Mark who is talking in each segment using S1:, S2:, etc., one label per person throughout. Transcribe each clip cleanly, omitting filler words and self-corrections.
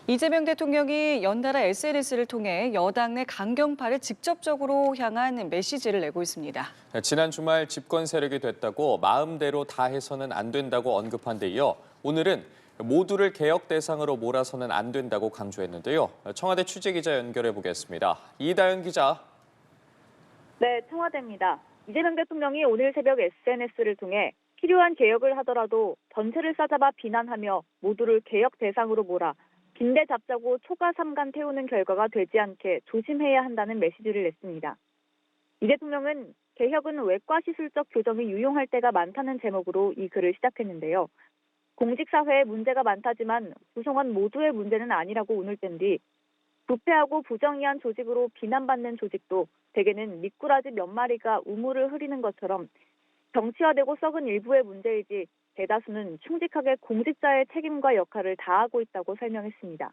S1: 이재명 대통령이 연달아 SNS를 통해 여당 내 강경파를 직접적으로 향한 메시지를 내고 있습니다.
S2: 지난 주말 집권 세력이 됐다고 마음대로 다 해서는 안 된다고 언급한 데 이어 오늘은 모두를 개혁 대상으로 몰아서는 안 된다고 강조했는데요. 청와대 취재기자 연결해 보겠습니다. 이다연 기자.
S3: 네, 청와대입니다. 이재명 대통령이 오늘 새벽 SNS를 통해 필요한 개혁을 하더라도 전체를 싸잡아 비난하며 모두를 개혁 대상으로 몰아 빈대 잡자고 초과 삼간 태우는 결과가 되지 않게 조심해야 한다는 메시지를 냈습니다. 이 대통령은 개혁은 외과 시술적 교정이 유용할 때가 많다는 제목으로 이 글을 시작했는데요. 공직사회에 문제가 많다지만 구성원 모두의 문제는 아니라고 운을 뗀 뒤 부패하고 부정의한 조직으로 비난받는 조직도 대개는 미꾸라지 몇 마리가 우물을 흐리는 것처럼 정치화되고 썩은 일부의 문제이지 대다수는 충직하게 공직자의 책임과 역할을 다하고 있다고 설명했습니다.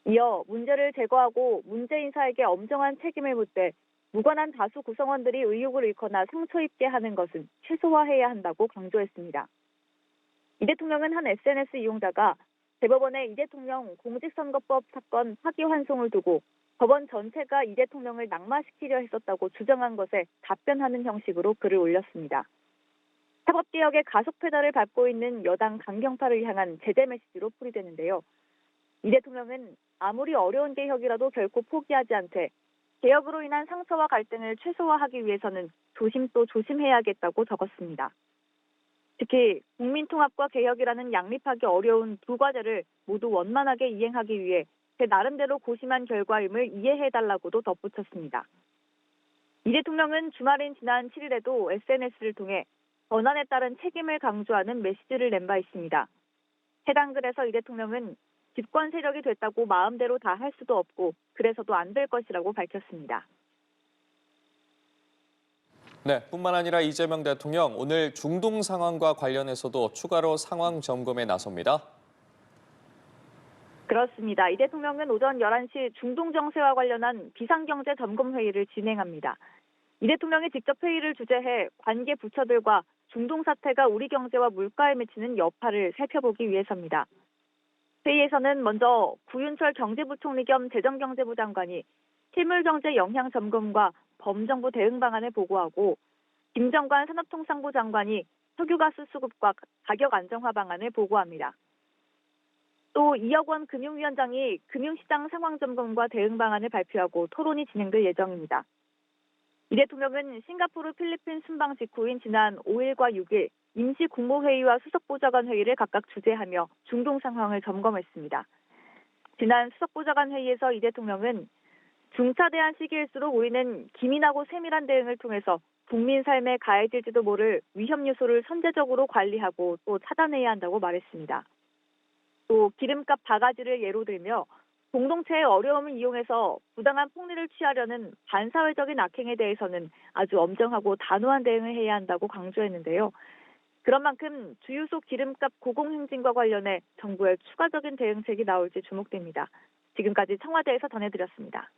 S3: 이어 문제를 제거하고 문제 인사에게 엄정한 책임을 묻되 무관한 다수 구성원들이 의욕을 잃거나 상처 입게 하는 것은 최소화해야 한다고 강조했습니다. 이 대통령은 한 SNS 이용자가 대법원의 이 대통령 공직선거법 사건 파기환송을 두고 법원 전체가 이 대통령을 낙마시키려 했었다고 주장한 것에 답변하는 형식으로 글을 올렸습니다. 사법개혁의 가속 페달을 밟고 있는 여당 강경파를 향한 제재 메시지로 풀이되는데요. 이 대통령은 아무리 어려운 개혁이라도 결코 포기하지 않되 개혁으로 인한 상처와 갈등을 최소화하기 위해서는 조심 또 조심해야겠다고 적었습니다. 특히 국민통합과 개혁이라는 양립하기 어려운 두 과제를 모두 원만하게 이행하기 위해 제 나름대로 고심한 결과임을 이해해달라고도 덧붙였습니다. 이 대통령은 주말인 지난 7일에도 SNS를 통해 권한에 따른 책임을 강조하는 메시지를 낸 바 있습니다. 해당 글에서 이 대통령은 집권 세력이 됐다고 마음대로 다 할 수도 없고 그래서도 안 될 것이라고 밝혔습니다.
S2: 네, 뿐만 아니라 이재명 대통령 오늘 중동 상황과 관련해서도 추가로 상황 점검에 나섭니다.
S3: 그렇습니다. 이 대통령은 오전 11시 중동 정세와 관련한 비상경제 점검 회의를 진행합니다. 이 대통령이 직접 회의를 주재해 관계 부처들과 중동 사태가 우리 경제와 물가에 미치는 여파를 살펴보기 위해서입니다. 회의에서는 먼저 구윤철 경제부총리 겸 재정경제부 장관이 실물경제 영향 점검과 범정부 대응 방안을 보고하고 김정관 산업통상부 장관이 석유가스 수급과 가격 안정화 방안을 보고합니다. 또 이혁 원 금융위원장이 금융시장 상황 점검과 대응 방안을 발표하고 토론이 진행될 예정입니다. 이 대통령은 싱가포르 필리핀 순방 직후인 지난 5일과 6일 임시 국무회의와 수석보좌관 회의를 각각 주재하며 중동 상황을 점검했습니다. 지난 수석보좌관 회의에서 이 대통령은 중차대한 시기일수록 우리는 기민하고 세밀한 대응을 통해서 국민 삶에 가해질지도 모를 위험 요소를 선제적으로 관리하고 또 차단해야 한다고 말했습니다. 또 기름값 바가지를 예로 들며 공동체의 어려움을 이용해서 부당한 폭리를 취하려는 반사회적인 악행에 대해서는 아주 엄정하고 단호한 대응을 해야 한다고 강조했는데요. 그런 만큼 주유소 기름값 고공행진과 관련해 정부의 추가적인 대응책이 나올지 주목됩니다. 지금까지 청와대에서 전해드렸습니다.